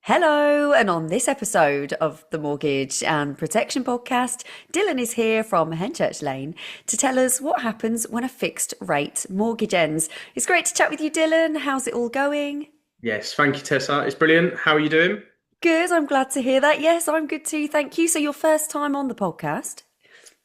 Hello, and on this episode of the Mortgage and Protection Podcast, Dylan is here from Henchurch Lane to tell us what happens when a fixed rate mortgage ends. It's great to chat with you, Dylan. How's it all going? Yes, thank you, Tessa. It's brilliant. How are you doing? Good, I'm glad to hear that. Yes, I'm good too. Thank you. So, your first time on the podcast?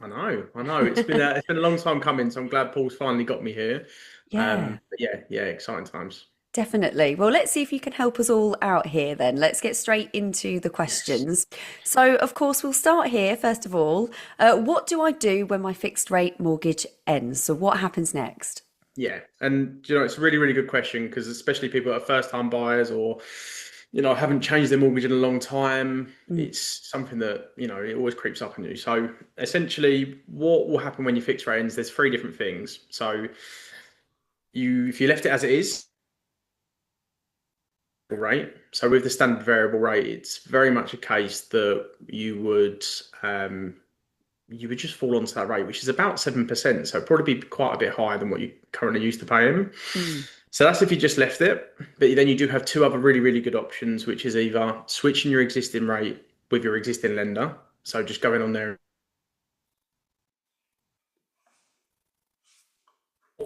I know. It's been a long time coming, so I'm glad Paul's finally got me here. Yeah. But yeah, exciting times. Definitely. Well, let's see if you can help us all out here then. Let's get straight into the Yes. questions. So, of course, we'll start here first of all. What do I do when my fixed rate mortgage ends? So, what happens next? Yeah, and it's a really, really good question because especially people that are first-time buyers or haven't changed their mortgage in a long time, Mm. it's something that it always creeps up on you. So essentially, what will happen when you fix rate ends? There's three different things. So if you left it as it is, rate. So with the standard variable rate, it's very much a case that you would just fall onto that rate, which is about 7%. So it'd probably be quite a bit higher than what you currently used to pay him. Mm. So that's if you just left it. But then you do have two other really, really good options, which is either switching your existing rate with your existing lender. So just going on there.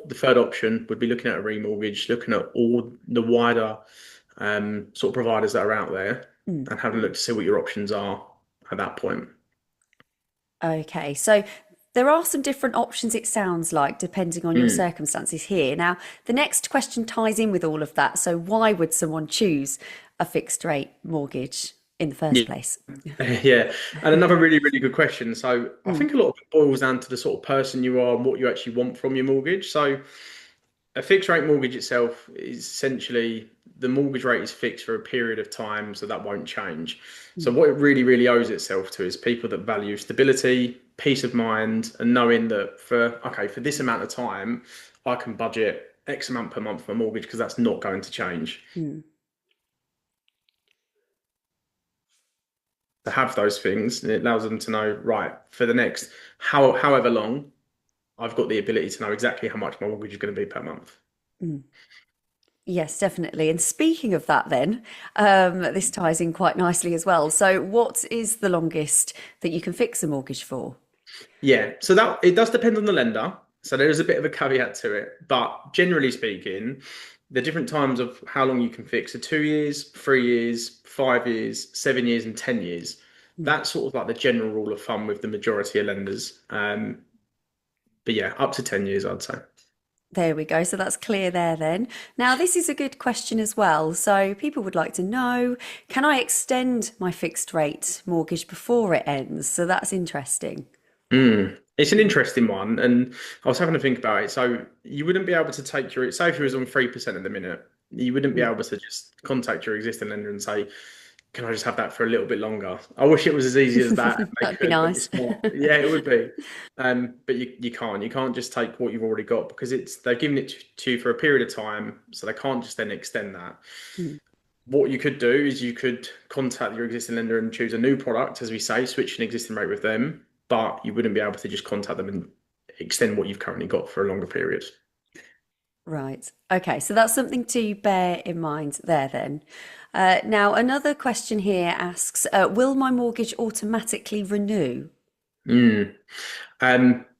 The third option would be looking at a remortgage, looking at all the wider sort of providers that are out there Mm. and having a look to see what your options are at that point. Okay, so there are some different options, it sounds like, depending on your Mm. circumstances here. Now, the next question ties in with all of that. So, why would someone choose a fixed rate mortgage in the first Yeah. place? Yeah. And another really, really good question. So I Mm. think a lot of it boils down to the sort of person you are and what you actually want from your mortgage. So a fixed rate mortgage itself is essentially the mortgage rate is fixed for a period of time, so that won't change. So Mm. what it really, really owes itself to is people that value stability, peace of mind, and knowing that for this amount of time, I can budget X amount per month for my mortgage because that's not going to change. Mm. To have those things, and it allows them to know, right, for the next however long, I've got the ability to know exactly how much my mortgage is going to be per month. Mm. Yes, definitely. And speaking of that, then, this ties in quite nicely as well. So, what is the longest that you can fix a mortgage for? Yeah, so that it does depend on the lender. So there is a bit of a caveat to it, but generally speaking, the different times of how long you can fix are 2 years, 3 years, 5 years, 7 years, and 10 years. Mm. That's sort of like the general rule of thumb with the majority of lenders. But yeah, up to 10 years, I'd say. There we go. So that's clear there then. Now, this is a good question as well. So people would like to know, can I extend my fixed rate mortgage before it ends? So that's interesting. It's an interesting one, and I was having to think about it. So you wouldn't be able to take say if you was on 3% at the minute, you wouldn't be Mm. able to just contact your existing lender and say, "Can I just have that for a little bit longer?" I wish it was as easy as that. And they That'd be could, but nice. it's not. Yeah, it would be. But you can't. You can't just take what you've already got because they're giving it to you for a period of time, so they can't just then extend that. Mm. What you could do is you could contact your existing lender and choose a new product, as we say, switch an existing rate with them, but you wouldn't be able to just contact them and extend what you've currently got for a longer period. Right. Okay. So that's something to bear in mind there then. Now, another question here asks, will my mortgage automatically renew? Mm.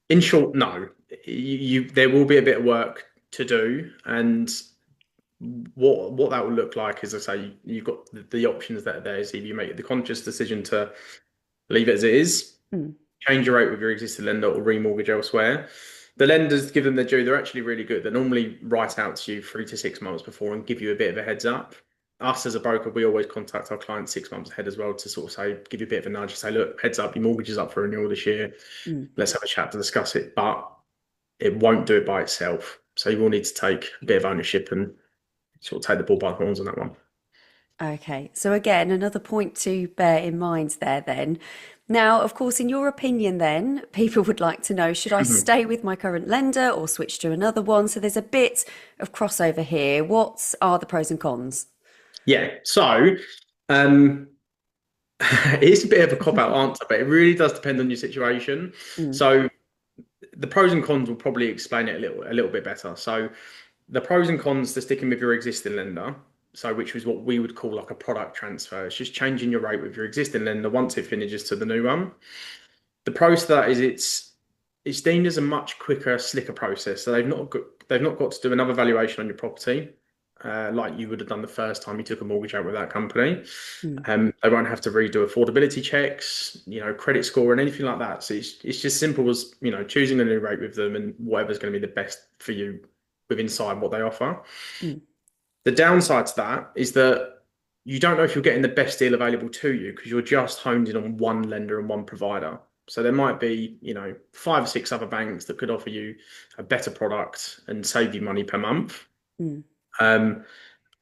In short, no. There will be a bit of work to do, and what that will look like is, I say, you've got the options that are there. So if you make the conscious decision to leave it as it is, Mm. change your rate with your existing lender or remortgage elsewhere. The lenders, give them their due, they're actually really good. They normally write out to you 3 to 6 months before and give you a bit of a heads up. Us as a broker, we always contact our clients 6 months ahead as well to sort of say, give you a bit of a nudge, say, look, heads up, your mortgage is up for renewal this year. Mm. Let's have a chat to discuss it. But it won't do it by itself. So you will need to take a bit of ownership and sort of take the ball by the horns on that one. Okay, so again, another point to bear in mind there then. Now, of course, in your opinion, then, people would like to know, should I stay with my current lender or switch to another one? So there's a bit of crossover here. What are the pros and cons? Yeah. So um, it's a bit of a cop out answer, but it really does depend on your situation. Mm. So the pros and cons will probably explain it a little bit better. So the pros and cons to sticking with your existing lender. So which was what we would call like a product transfer. It's just changing your rate with your existing lender once it finishes to the new one. The pros to that is it's deemed as a much quicker, slicker process. So they've not got to do another valuation on your property, like you would have done the first time you took a mortgage out with that company. Mm, They won't have to redo affordability checks, credit score and anything like that. So it's just simple as, choosing a new rate with them and whatever's going to be the best for you with inside what they offer. mm, The downside to that is that you don't know if you're getting the best deal available to you because you're just honed in on one lender and one provider. So there might be, five or six other banks that could offer you a better product and save you money per month. mm, Um,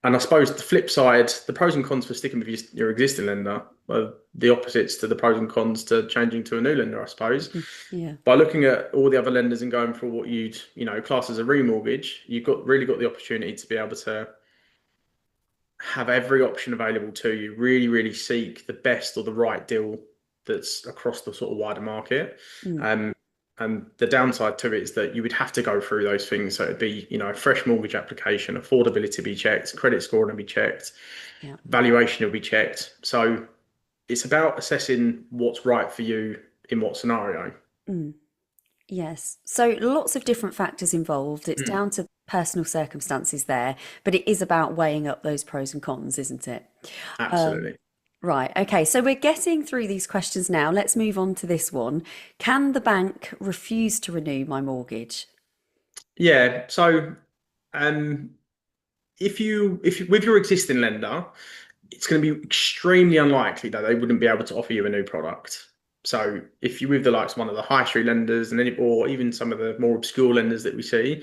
and I suppose the flip side, the pros and cons for sticking with your existing lender are the opposites to the pros and cons to changing to a new lender, I suppose. mm. Yeah. By looking at all the other lenders and going for what you'd, class as a remortgage, you've really got the opportunity to be able to have every option available to you, really, really seek the best or the right deal that's across the sort of wider market. Mm, Um, and the downside to it is that you would have to go through those things. So it'd be, a fresh mortgage application, affordability be checked, credit score will be checked, yeah. valuation will be checked. So it's about assessing what's right for you in what scenario. Mm. Yes. So lots of different factors involved. It's Mm, down to personal circumstances there, but it is about weighing up those pros and cons, isn't it? Um, absolutely. right. Okay. So we're getting through these questions now. Let's move on to this one. Can the bank refuse to renew my mortgage? Yeah. So um, if you with your existing lender, it's going to be extremely unlikely that they wouldn't be able to offer you a new product. So if you're with the likes of one of the high street lenders or even some of the more obscure lenders that we see,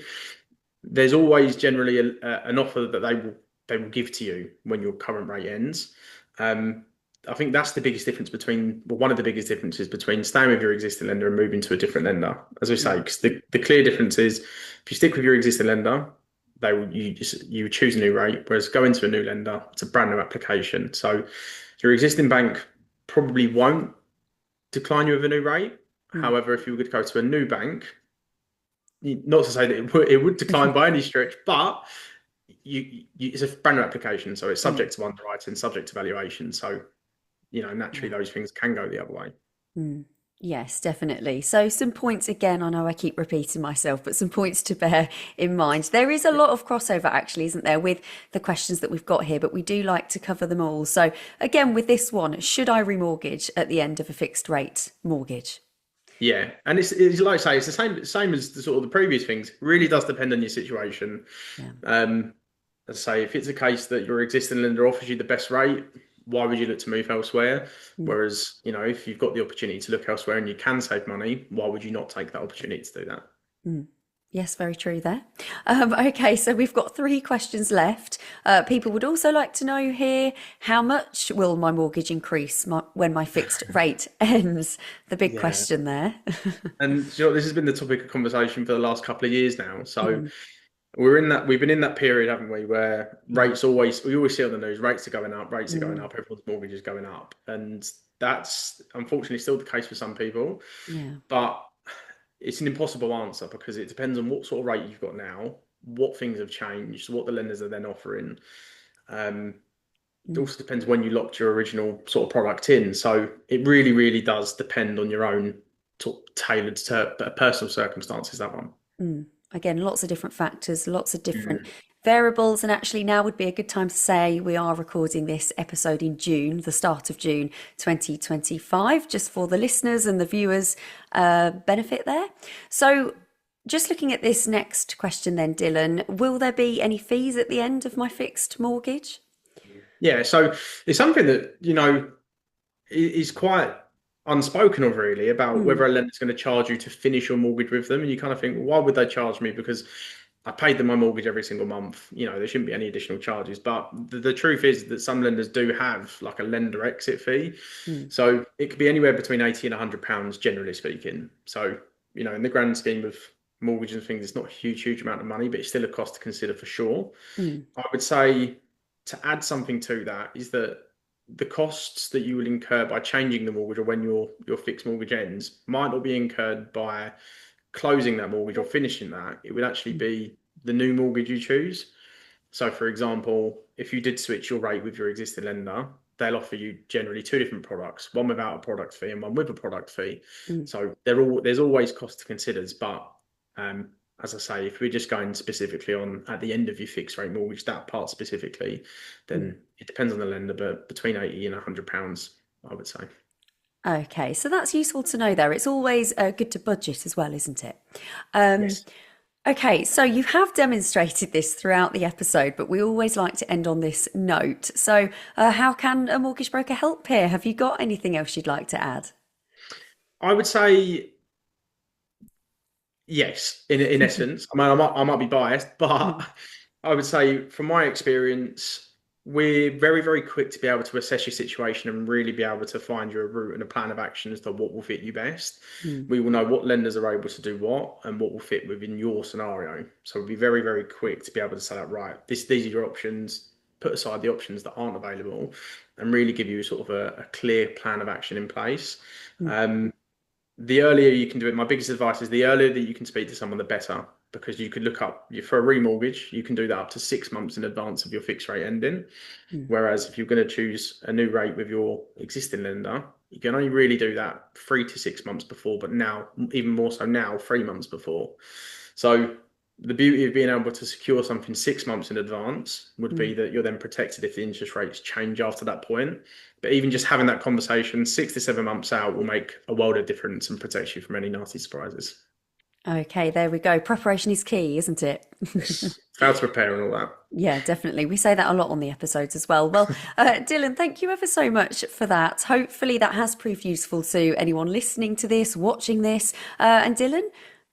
there's always generally an offer that they will give to you when your current rate ends. Um, I think that's the biggest difference one of the biggest differences between staying with your existing lender and moving to a different lender. As we say, Mm, because the clear difference is if you stick with your existing lender, you choose a new rate, whereas going to a new lender, it's a brand new application. So your existing bank probably won't decline you with a new rate. mm. However, if you were to go to a new bank, not to say that it would decline by any stretch, but it's a brand new application, so it's Mm, subject to underwriting, subject to valuation. So, naturally yeah. those things can go the other way. Mm. Yes, definitely. So, some points again, I know I keep repeating myself, but some points to bear in mind. There is a Yeah. lot of crossover, actually, isn't there, with the questions that we've got here, but we do like to cover them all. So, again, with this one, should I remortgage at the end of a fixed rate mortgage? Yeah, and it's like I say, it's the same as the sort of the previous things. It really does depend on your situation. Yeah. Um, as I say, if it's a case that your existing lender offers you the best rate, why would you look to move elsewhere? Mm, Whereas, if you've got the opportunity to look elsewhere and you can save money, why would you not take that opportunity to do that? mm. Yes, very true there. Okay, so we've got three questions left. People would also like to know here, how much will my mortgage increase when my fixed rate ends? The big Yeah. question there. And this has been the topic of conversation for the last couple of years now. So Mm, we've been in that period, haven't we, where yeah, we always see on the news, rates are going up, mm, everyone's mortgage is going up. And that's unfortunately still the case for some people. yeah, But it's an impossible answer because it depends on what sort of rate you've got now, what things have changed, what the lenders are then offering. Um, it mm, also depends when you locked your original sort of product in. So it really, really does depend on your own sort of tailored to personal circumstances, that one. mm. Again, lots of different factors, lots of different Mm. variables. And actually, now would be a good time to say we are recording this episode in June, the start of June 2025, just for the listeners and the viewers' benefit there. So, just looking at this next question, then, Dylan, will there be any fees at the end of my fixed mortgage? Yeah, so it's something that, is quite unspoken of really about Mm, whether a lender's going to charge you to finish your mortgage with them. And you kind of think, well, why would they charge me? Because I paid them my mortgage every single month. There shouldn't be any additional charges. But the truth is that some lenders do have like a lender exit fee. mm, So it could be anywhere between 80 and £100, generally speaking. So, in the grand scheme of mortgages and things, it's not a huge amount of money, but it's still a cost to consider for sure. mm, I would say to add something to that is that the costs that you will incur by changing the mortgage or when your fixed mortgage ends might not be incurred by closing that mortgage or finishing that. It would actually mm, be the new mortgage you choose. So, for example, if you did switch your rate with your existing lender, they'll offer you generally two different products, one without a product fee and one with a product fee. Mm, So there's always cost to consider, but um, as I say, if we're just going specifically on at the end of your fixed rate mortgage, that part specifically, mm. then it depends on the lender, but between 80 and £100, I would say. Okay, so that's useful to know there. It's always good to budget as well, isn't it? Um, Yes. okay, so you have demonstrated this throughout the episode, but we always like to end on this note. So, how can a mortgage broker help here? Have you got anything else you'd like to add? I would say yes, in essence. I mean, I might be biased, but Mm, I would say from my experience, we're very, very quick to be able to assess your situation and really be able to find you a route and a plan of action as to what will fit you best. mm, We will know what lenders are able to do what and what will fit within your scenario. So we'll be very, very quick to be able to say that, right, these are your options, put aside the options that aren't available, and really give you sort of a clear plan of action in place. mm, The earlier you can do it, my biggest advice is the earlier that you can speak to someone, the better. Because you could look up for a remortgage, you can do that up to 6 months in advance of your fixed rate ending. mm, Whereas if you're going to choose a new rate with your existing lender, you can only really do that 3 to 6 months before, but now, even more so now, 3 months before. So the beauty of being able to secure something 6 months in advance would be mm. that you're then protected if the interest rates change after that point. But even just having that conversation 6 to 7 months out will make a world of difference and protect you from any nasty surprises. Okay, there we go. Preparation is key, isn't it? Yes. Fail to prepare and all that. Yeah, definitely. We say that a lot on the episodes as well. Well, Dylan, thank you ever so much for that. Hopefully, that has proved useful to anyone listening to this, watching this. And Dylan,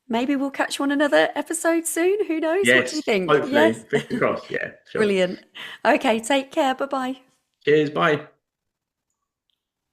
maybe we'll catch you on another episode soon. Who knows? What do you Yes, think? hopefully. Yes. Fingers crossed. Yeah, sure. Brilliant. Okay, take care. Bye bye. Cheers. Bye.